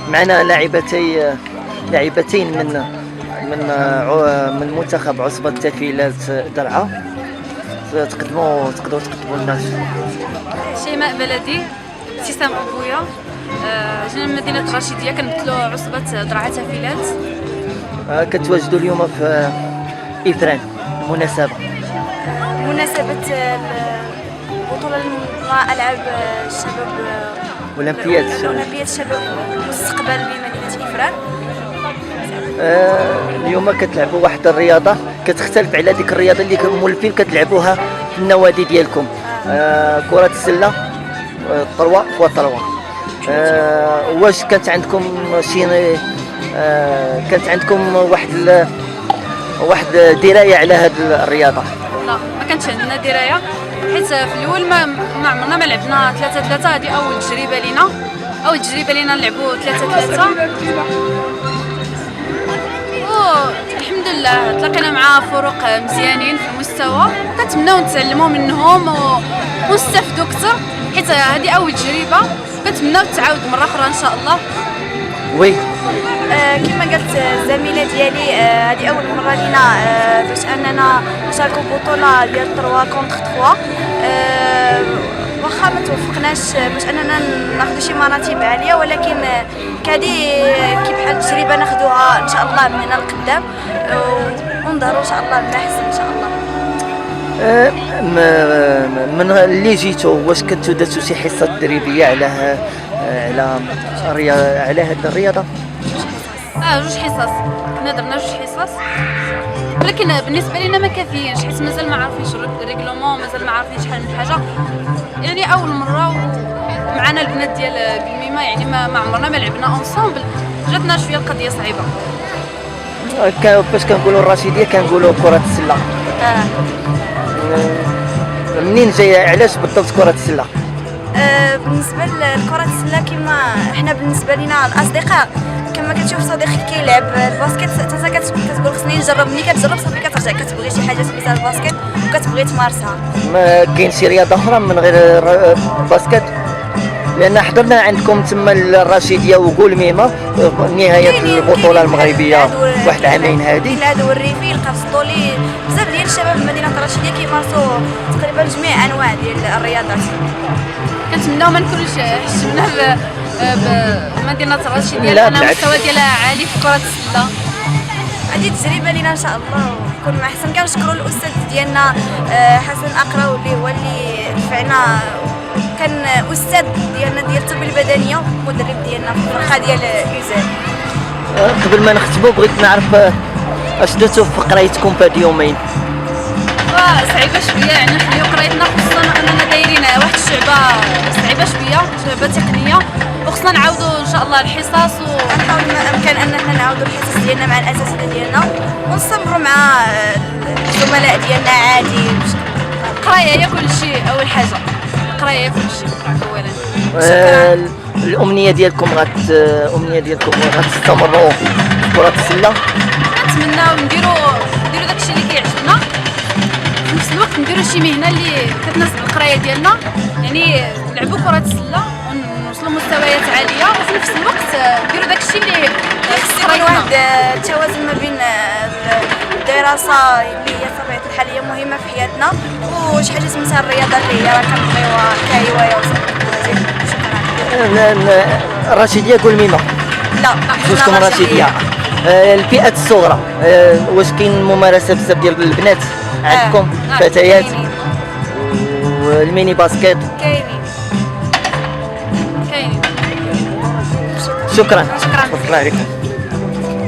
معنا لاعبتين من منتخب عصبة تافيلات درعا. تقدروا تقدموا لنا. شيماء بلدي، ابتسام ابويا، جينا من مدينه رشيديه كنمثلوا عصبه درعا تافيلات. كتواجدوا اليوم في إثران مناسبة البطولة ألعاب الشباب أولمبياد الشباب مستقبل بمدينة إفران. اليوم كتلعبوا واحد الرياضة كتختلف على ديك الرياضة اللي مولفين كتلعبوها في النوادي ديالكم، كرة السلة، طروا وطروا. واش كانت عندكم كانت عندكم واحد دراية على هذه الرياضة؟ لا، ما كانتش عندنا دراية، حيت في الاول ما عمرنا ما لعبنا 3-3. هذه اول تجربه لينا نلعبوا 3-3. الحمد لله تلاقينا مع فرق مزيانين في المستوى، كنتمناو نتعلموا منهم ونستافدوا اكثر، حيت هذه اول تجربه، كنتمناو تعاود مره اخرى ان شاء الله. وي كما قالت الزميله ديالي، هذه اول مره لينا باش اننا نشاركوا بطوله ديال 3 كونتر 3. واخا ما توفقناش باش اننا ناخذ شي مراتب عاليه، ولكن كهذه كي بحال تجربه ناخذوها ان شاء الله من هنا لقدام، ونظهروا ان شاء الله باحسن ان شاء الله. من اللي جيتوا واش كنتو درتوا شي حصه تدريبيه على هذه الرياضه؟ جوج حصص، كنا درنا جوج حصص، ولكن بالنسبه لنا ما كافيينش، حيت مازال ما عارفينش الريغلومون، مازال ما عارفين شحال من حاجه. يعني اول مره معنا البنات ديال بالميمه، يعني ما عمرنا ما لعبنا اونصومبل، جاتنا شويه القضيه صعيبه. فاش كنقولوا الرشيديه كنقولوا كره السله. منين جايه؟ علاش بالضبط كره السله؟ بالنسبه لكره السله، كما احنا بالنسبه لنا الاصدقاء، كما كتشوف صديقك كيلعب الباسكت حتى كتقول خصني نجرب. ملي كتجرب صافي كترجع كتبغي شي حاجه سميتها الباسكت وكتبغي تمارسها. ما كاين شي رياضه اخرى من غير الباسكت؟ لان حضرنا عندكم تما الرشيديه وقول ميمه نهايه البطوله المغربيه واحد عامين هذه. الهادو والريفي، القرصطولي، بزاف ديال الشباب من مدينه الرشيديه كيمارسوا تقريبا جميع انواع ديال الرياضات. كنتمناو ما نكونوش حشمنا بمدينه الرشيديه، لان المستوى ديالها عالي في كره السله. هذه تجربه لينا ان شاء الله ويكون ما احسن. كنشكروا الاستاذ ديالنا حسن اقراو، اللي هو اللي دفعنا، كان استاذ ديالنا ديال التربيه البدنيه، مدرب ديالنا في الفرقه ديال يوزان. قبل ما نختموا بغيت نعرف اش درتوا في قرايتكم في هاد اليومين؟ صعيبه شويه، يعني حنا قرايتنا خصنا اننا دايرين واحد الشعبه صعيبه شويه، شعبه تقنيه، وخصنا نعاودوا ان شاء الله الحصص ونحاول ما امكن اننا نعاودوا الحصص ديالنا مع الاساتذه ديالنا، ونستمروا مع الزملاء ديالنا عادي. القرايه هي كل شيء، اول حاجه القرايه هي كل شيء اولا. الامنيه ديالكم غتستمروا في كره السله؟ كنتمناو نديروا داكشي اللي كيعجبنا، في نفس الوقت نديروا شي مهنه اللي كتناسب القرايه ديالنا، يعني نلعبوا كره السله ونوصلوا مستويات عاليه، وفي نفس الوقت نديروا داكشي اللي خص يكون واحد التوازن ما بين الدراسه اللي هي طبيعه الحال هي مهمه في حياتنا، وشي حاجه سميتها الرياضه اللي هي راه كنبغيوها كهوايه وصافي. الرشيديه قول ميمه؟ لا، جوجكم رشيديه. الفئات الصغرى واش كاين ممارسه بزاف ديال البنات عندكم؟ فتيات والميني باسكيت كاينين. شكرا عليكم.